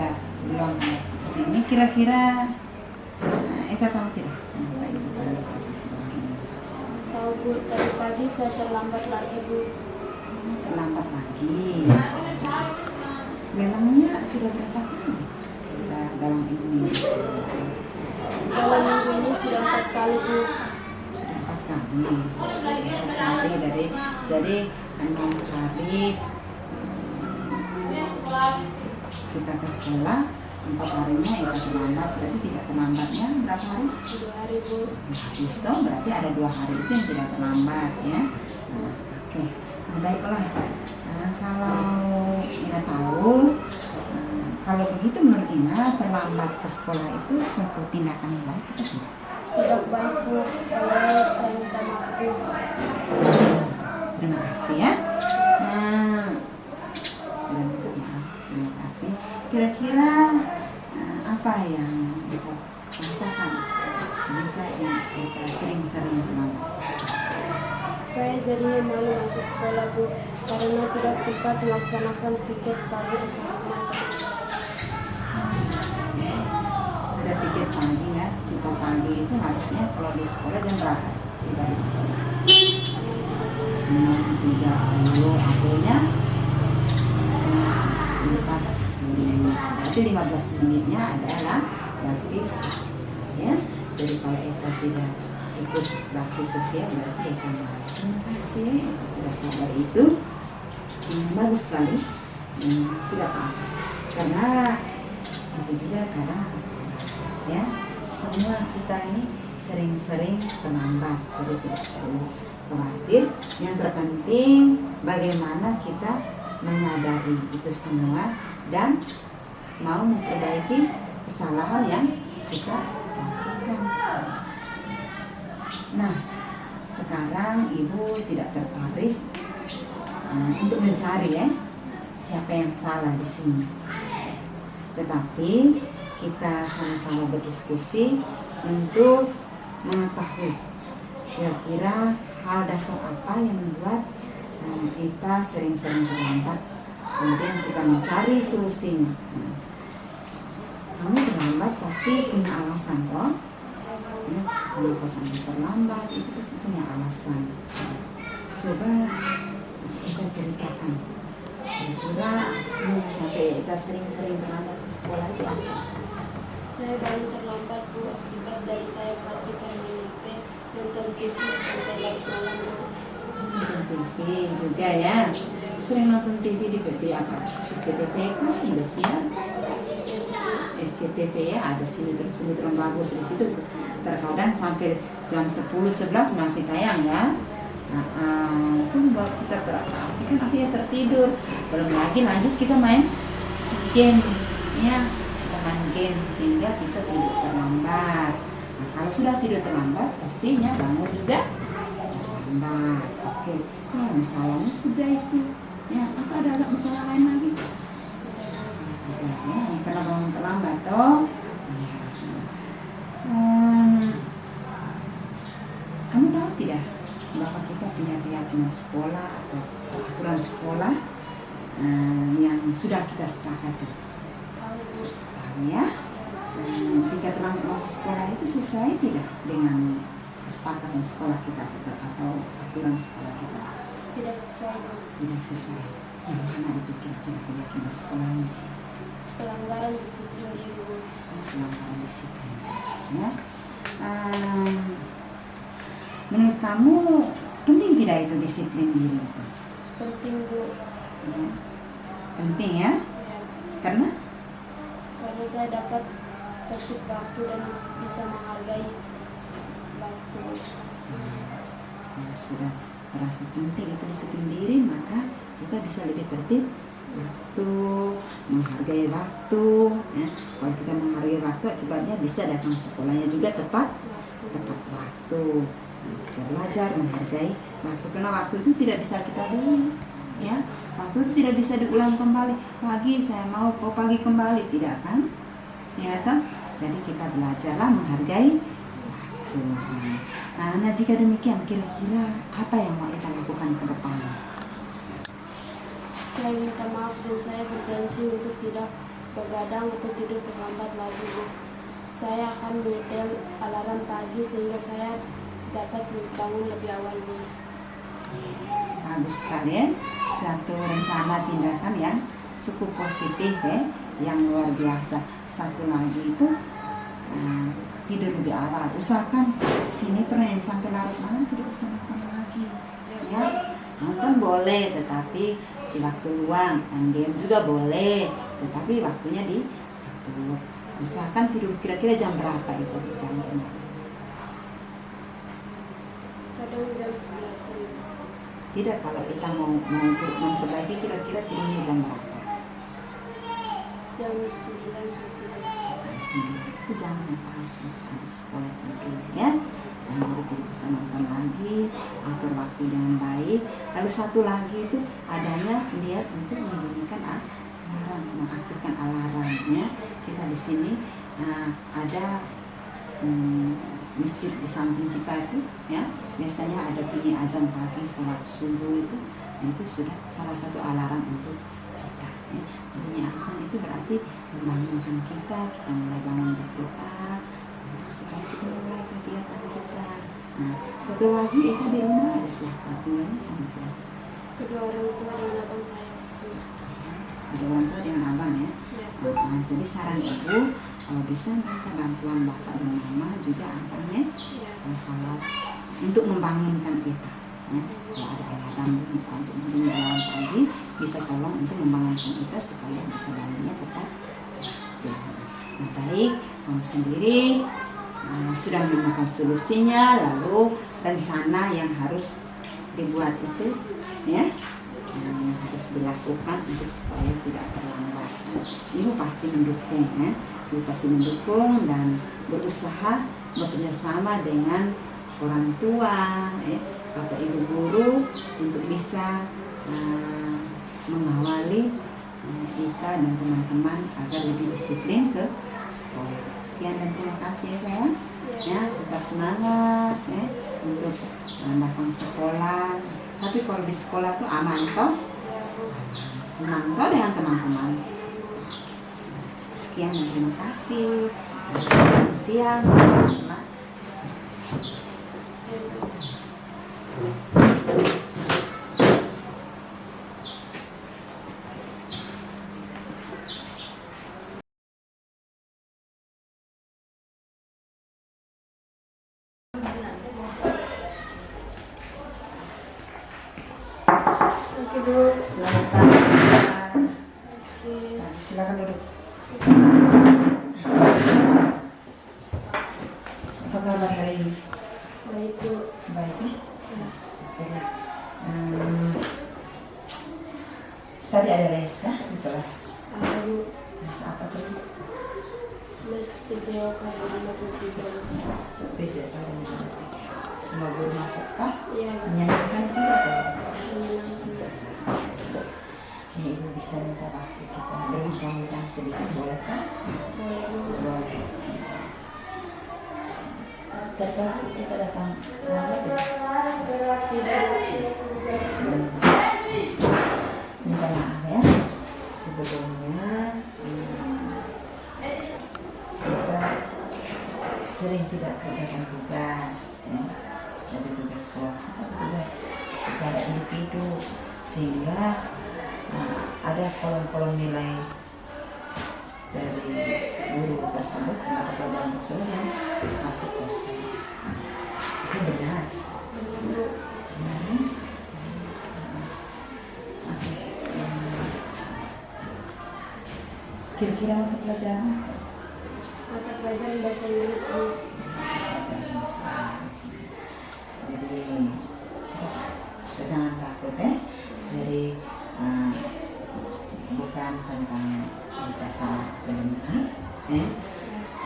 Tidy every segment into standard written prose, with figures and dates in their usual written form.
tidak ulang ke sini. Kira-kira Eta tahu tidak kenapa Ibu panggil ini? Tahu Bu, tadi pagi saya terlambat lagi Bu. Terlambat lagi. Memangnya sudah berapa kali kita dalam ini? Dalam minggu ini sudah 4 kali Bu. Sudah 4 kali. 4 kali jadi hanya habis kita ke sekolah 4 harinya Eta terlambat, berarti tidak terlambatnya berapa hari? 2 hari Bu. Habis toh berarti ada 2 hari itu yang tidak terlambat ya. Oke. Baiklah. Kalau Ina tahu, kalau begitu menurut Ina terlambat ke sekolah itu suatu tindakan yang baik atau tidak? Tidak baik Bu, kalau saya minta maaf Bu. Terima kasih ya. Sudah minta maaf. Terima kasih. Kira-kira apa yang kita rasakan jika kita sering-sering terlambat ke sekolah? Saya jadinya malu masuk sekolah Bu, karena tidak sempat melaksanakan piket pagi bersama teman-teman. Ada piket pagi ya. Kita pagi itu harusnya kalau di sekolah jam berapa? Kita di sekolah 6.30 akhirnya 4 berarti 15 menitnya adalah bakti sosial ya. Jadi kalau Eta tidak ikut bakti sosial berarti Eta malu. Terima kasih Eta sudah sabar itu. Bagus sekali. Tidak apa-apa karena itu juga kadang ya semua kita ini sering-sering terlambat, jadi tidak perlu khawatir. Yang terpenting bagaimana kita menyadari itu semua dan mau memperbaiki kesalahan yang kita lakukan. Nah, sekarang Ibu tidak tertarik untuk mencari ya siapa yang salah di sini. Tetapi kita sama-sama berdiskusi untuk mengetahui kira-kira hal dasar apa yang membuat kita sering-sering terlambat. Kemudian kita mencari solusinya. Kamu terlambat pasti punya alasan toh. Ya, kalau sampai terlambat itu pasti punya alasan. Coba kita ceritakan. Kira-kira sampai kita sering-sering terlambat ke sekolah itu apa? Saya baru terlambat Bu, akibat dari saya pastikan MIP nonton TV sampai larut malam Bu. Nonton TV juga ya. Sering nonton TV di PP apa? SCTV kan Indosiar. SCTV ya, ada sinetron bagus di situ. Terkadang sampai jam 10-11 masih tayang ya. Itu buat kita beratasi kan akhirnya tertidur. Belum lagi lanjut kita main game ya, kita main game sehingga kita tidur terlambat. Nah, kalau sudah tidur terlambat pastinya bangun juga terlambat. Oke, ya masalahnya sudah itu ya. Apa ada masalah lain lagi? Ya, karena bangun terlambat toh. Kamu tahu tidak bahwa kita punya keyakinan sekolah atau aturan sekolah yang sudah kita sepakati? Tahu ya? Jika terlambat masuk sekolah itu sesuai tidak dengan kesepakatan sekolah kita atau aturan sekolah kita? Tidak sesuai Bu. Tidak sesuai. Yang mana itu kira-kira keyakinan sekolahnya? Pelanggaran disiplin diri Bu. Pelanggaran disiplin ya. Menurut kamu penting tidak itu disiplin diri itu? Penting Bu. Ya. Penting ya? Karena saya dapat tertib waktu dan bisa menghargai waktu. Kalau sudah merasa penting itu disiplin diri, maka kita bisa lebih tertib waktu, menghargai waktu ya. Kalau kita menghargai waktu akibatnya bisa datang sekolahnya juga tepat waktu. Kita belajar menghargai waktu karena waktu itu tidak bisa kita beli ya. Waktu itu tidak bisa diulang kembali. Pagi saya mau kau pagi kembali, tidak kan? Ya toh? Jadi kita belajarlah menghargai waktu. Nah, jika demikian kira-kira apa yang mau kita lakukan ke depan? Saya minta maaf dan saya berjanji untuk tidak begadang atau tidur terlambat lagi, Bu. Saya akan menyetel alarm pagi sehingga saya dapat bangun lebih awal, Bu. Bagus sekali, satu rencana tindakan yang cukup positif ya, yang luar biasa. Satu lagi itu tidur lebih awal. Usahakan sinetron yang sampai larut malam tidak usah nonton lagi ya. Nonton boleh tetapi di waktu luang, main game juga boleh tetapi waktunya diatur. Usahakan tidur kira-kira jam berapa itu jam-jam? Kadang jam 11. Tidak, kalau kita mau memperbaiki kira-kira tidurnya jam berapa? Jam 9 Jam 9 itu jam yang pas untuk sekolah tidur ya. Dan jadi tidak bisa nonton lagi, atur waktu dengan baik. Lalu satu lagi itu adanya lihat untuk membunyikan alarm, mengaktifkan alarmnya. Kita di sini ada masjid di samping kita itu ya, biasanya ada bunyi azan pagi sholat subuh itu, itu sudah salah satu alarm untuk kita ya. Bunyi azan itu berarti membangunkan kita mulai bangun berdoa supaya kita mulai kegiatan kita. Nah, satu lagi itu di rumah ada siapa? Tinggalnya sama siapa? Kedua orang tua dan abang saya. Ada orang tua dengan abang ya. Ya. Jadi saran ibu kalau bisa minta bantuan bapak dan mama juga abangnya Ya. kalau untuk membangunkan kita ya. Kalau ada alarm untuk membunyi alarm pagi bisa tolong untuk membangunkan kita supaya bisa bangunnya tepat. Nah, baik, kamu sendiri sudah menemukan solusinya, lalu rencana yang harus dibuat itu ya, yang harus dilakukan untuk supaya tidak terlambat. Ibu pasti mendukung ya, ibu pasti mendukung dan berusaha bekerja sama dengan orang tua ya, bapak ibu guru untuk bisa mengawali kita dan teman-teman agar lebih disiplin ke sekolah. Sekian dan terima kasih ya sayang. Ya, tetap semangat ya untuk datang sekolah. Tapi kalau di sekolah tuh aman toh? Senang toh dengan teman-teman. Sekian dan terima kasih. Selamat siang. Selamat. Oke, Bu. Selamat pagi. Silakan duduk. Apa kabar hari ini? Baik, Bu. Baik ya? Ya. Tadi ada les kah di kelas? Ada, Bu. Les apa tuh? Les PJOK 53. Bisa tahu. Semua guru masuk kah? Iya, Bu. Menyenangkan tidak? Menyenangkan. Ini ibu bisa minta waktu kita berbincang-bincang sedikit, boleh kah? Boleh, Bu. Boleh. Terkadang kita datang lambat ya? Minta maaf ya. Sebelumnya kita sering tidak kerjakan tugas ya. Jadi tugas kelompok, tugas secara individu, sehingga ada kolom-kolom nilai dari guru tersebut atau pelajaran tersebut yang masih kosong. Itu benar. Benar ya? Oke. Kira-kira mata pelajaran apa? Mata pelajaran bahasa Inggris, Bu. Pelajaran bahasa Inggris. Jadi jangan takut ya. Jadi bukan tentang kita salah atau benar ya.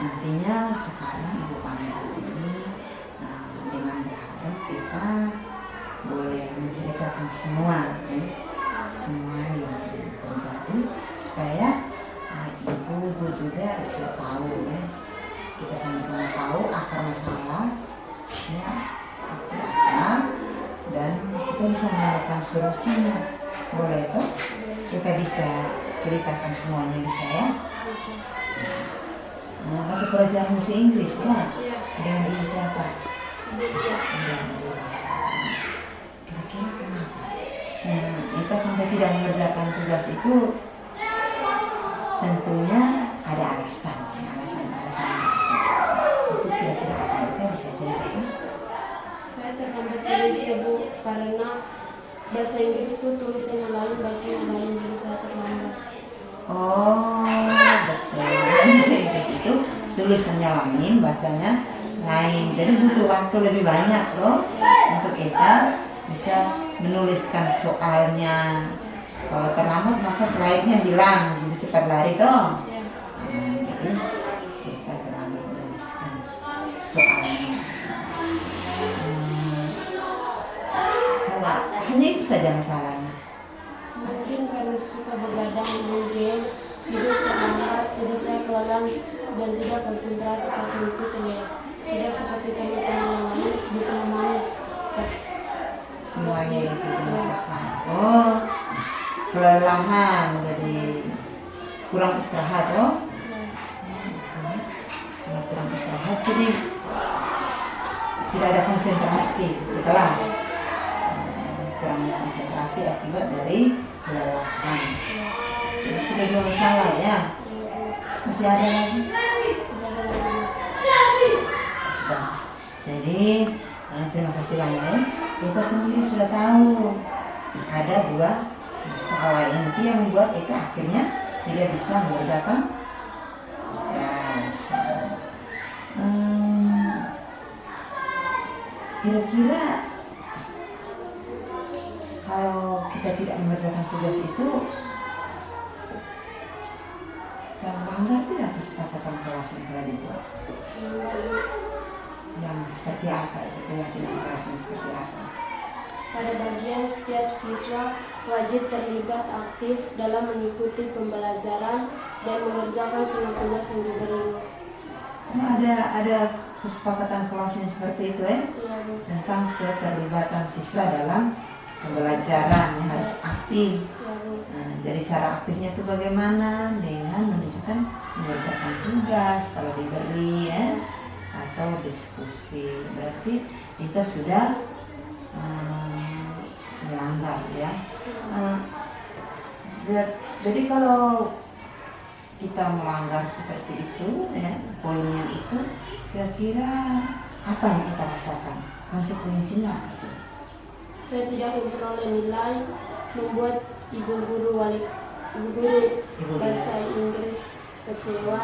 Artinya sekarang ibu panggil ini dengan berharap kita boleh menceritakan semua ya, semua yang terjadi supaya ibu juga bisa tahu ya, kita sama-sama tahu akar masalah ya itu apa dan kita bisa menemukan solusinya. Boleh toh? kita bisa ceritakan semuanya bisa ya. Bisa. Mata pelajaran bahasa Inggris ya. Iya. Dengan ibu siapa? Iya. Kira-kira kenapa? Kita sampai tidak mengerjakan tugas itu tentunya ada alasan. Itu kira-kira apa? Kita bisa ceritakan? Saya terlambat tulis ya Bu, karena bahasa Inggris itu tulisannya lain, bacanya lain, jadi saya terlambat. Oh, betul. Bahasa Inggris itu tulisannya lain, bacanya lain. Jadi butuh waktu lebih banyak loh untuk kita bisa menuliskan soalnya. Kalau terlambat maka slide-nya hilang, jadi cepat lari toh. Ya. Jadi kita terlambat menuliskan soalnya. Kalau hanya itu saja masalahnya. Mungkin karena suka begadang mungkin tidur terlambat, jadi saya kelelahan dan tidak konsentrasi saat mengikuti les. Tidak seperti teman-teman yang lain bisa memanis. Semuanya itu dirasakan. Oh, kelelahan, jadi kurang istirahat, oh. Karena kurang istirahat, jadi tidak ada konsentrasi di kelas. Kurangnya konsentrasi akibat dari kelelahan. Jadi sudah 2 masalah ya. Masih ada lagi? Bagus. Jadi terima kasih banyak ya. Kita sendiri sudah tahu ada 2 masalah yang membuat kita akhirnya tidak bisa mengerjakan tugas. Kira-kira kalau kita tidak mengerjakan tugas itu, kita melanggar tidak kesepakatan kelas yang telah dibuat? Yang seperti apa itu? Keyakinan kelas yang seperti apa? Pada bagian setiap siswa wajib terlibat aktif dalam mengikuti pembelajaran dan mengerjakan semua tugas yang diberi. Oh, ada kesepakatan kelas yang seperti itu ya? Iya, Bu. Tentang keterlibatan siswa dalam pembelajaran yang harus aktif. Iya, Bu. Jadi cara aktifnya itu bagaimana? Dengan menunjukkan mengerjakan tugas kalau diberi ya, atau diskusi. Berarti kita sudah melanggar ya. Jadi kalau kita melanggar seperti itu ya, poin yang itu, kira-kira apa yang kita rasakan? Konsekuensinya apa itu? Saya tidak memperoleh nilai, membuat ibu guru bahasa Inggris kecewa.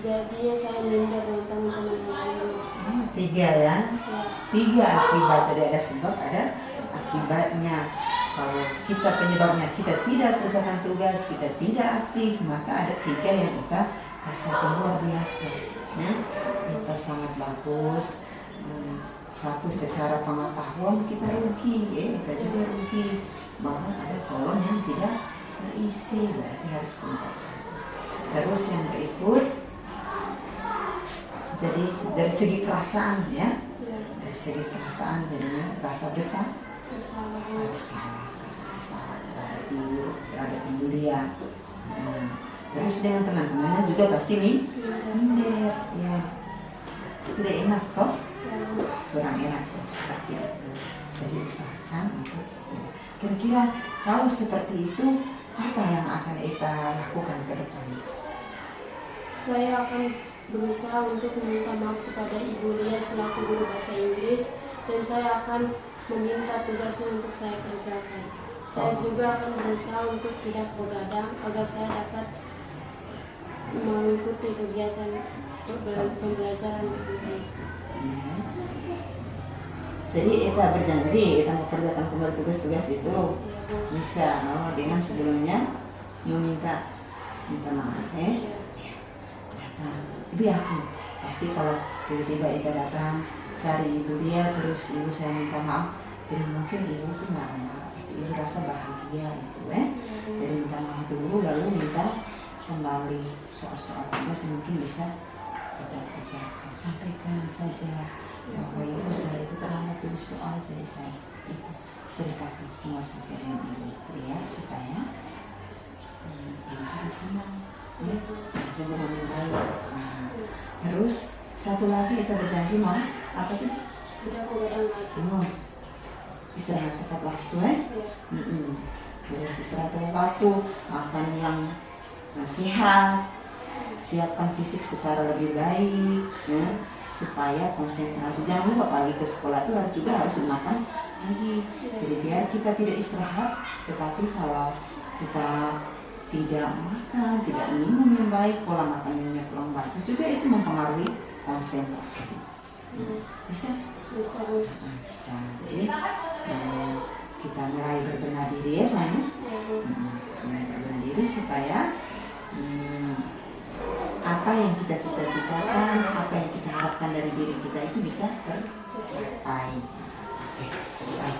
Jadinya saya minder dengan teman-teman lain. 3 ya. 3 akibat, ada sebab, ada akibatnya. Kalau kita penyebabnya kita tidak kerjakan tugas, kita tidak aktif, maka ada 3 yang kita rasakan luar biasa ya. Kita sangat bagus. 1, secara pengetahuan kita rugi ya, kita juga rugi bahwa ada kolom yang tidak terisi, berarti harus kerjakan. Terus yang berikut, jadi dari segi perasaan ya, dari segi perasaan jadinya rasa bersalah terhadap ibu dia. Terus dengan teman-temannya juga pasti minder ya, tidak enak kok, kurang enak seperti itu. Jadi usahakan untuk kira-kira kalau seperti itu apa yang akan kita lakukan ke depan? Saya akan berusaha untuk meminta maaf kepada Ibu Lia selaku guru bahasa Inggris, dan saya akan meminta tugasnya untuk saya kerjakan. Saya juga akan berusaha untuk tidak begadang agar saya dapat mengikuti kegiatan pembelajaran dengan baik. Jadi kita berjanji kita mengerjakan kembali tugas-tugas itu bisa dengan sebelumnya meminta maaf Ibu yakin pasti kalau tiba-tiba Ita datang cari ibu dia terus ibu saya minta maaf, tidak mungkin ibu tuh marah-marah, pasti ibu rasa bahagia gitu Jadi minta maaf dulu lalu minta kembali soal-soal tugas yang mungkin bisa kita kerjakan. Sampaikan saja bahwa ibu saya itu terlambat tulis soal, jadi saya itu ceritakan semua saja dengan ibu ya, supaya Ibu sudah senang. Ya, hubungan yang baik. Nah, terus satu lagi kita berjanji mau apa tuh? Tidak begadang lagi. Oh, istirahat tepat waktu Ya. Terus istirahat tepat waktu, makan yang sehat, siapkan fisik secara lebih baik, ya, supaya konsentrasi. Jangan lupa pagi ke sekolah itu juga harus makan lagi. Jadi biar kita tidak istirahat, tetapi kalau kita tidak makan, tidak minum yang baik, pola makan minumnya kurang bagus juga itu mempengaruhi konsentrasi. Bisa? Bisa, Bu. Bisa. Jadi kita mulai berbenah diri ya sayang. Ya, Bu. Mulai berbenah diri supaya apa yang kita cita-citakan, apa yang kita harapkan dari diri kita itu bisa tercapai. Oke, baik.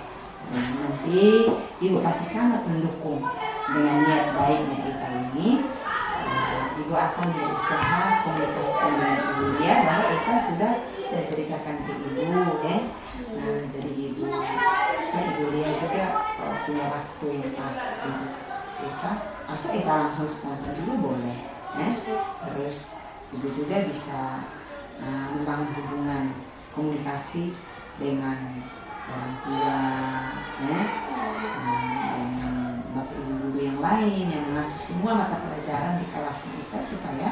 Nanti Ibu pasti sangat mendukung dengan niat baiknya kita ini. Ibu akan berusaha komunikasikan dengan Ibu ya, bahwa Eva sudah ceritakan ke Ibu ya. Nah, jadi Ibu supaya Ibu lihat juga punya waktu yang pas Ibu Eva, atau Eva langsung spontan dulu boleh ya. Terus Ibu juga bisa membangun hubungan komunikasi dengan orang tua ya, dengan bapak ibu guru yang lain yang mengasuh semua mata pelajaran di kelas kita, supaya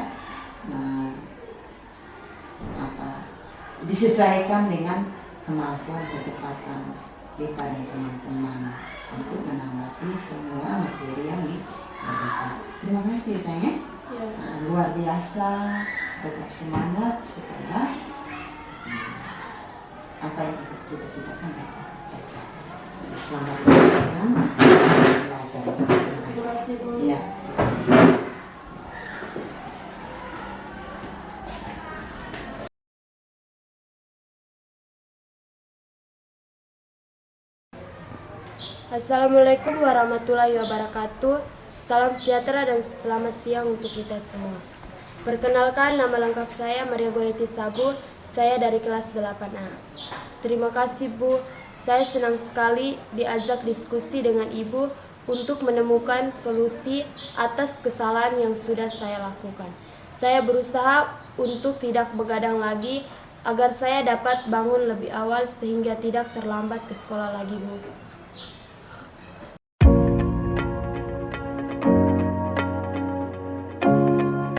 disesuaikan dengan kemampuan kecepatan kita dan teman-teman untuk menanggapi semua materi yang diberikan. Terima kasih sayang. Luar biasa, tetap semangat supaya apa yang kita cita-citakan dapat tercapai. Selamat siang, belajar. Terima kasih. Ya. Assalamualaikum warahmatullahi wabarakatuh. Salam sejahtera dan selamat siang untuk kita semua. Perkenalkan, nama lengkap saya Maria Goretti Sabu. Saya dari kelas 8A. Terima kasih Bu. Saya senang sekali diajak diskusi dengan Ibu untuk menemukan solusi atas kesalahan yang sudah saya lakukan. Saya berusaha untuk tidak begadang lagi agar saya dapat bangun lebih awal sehingga tidak terlambat ke sekolah lagi Bu.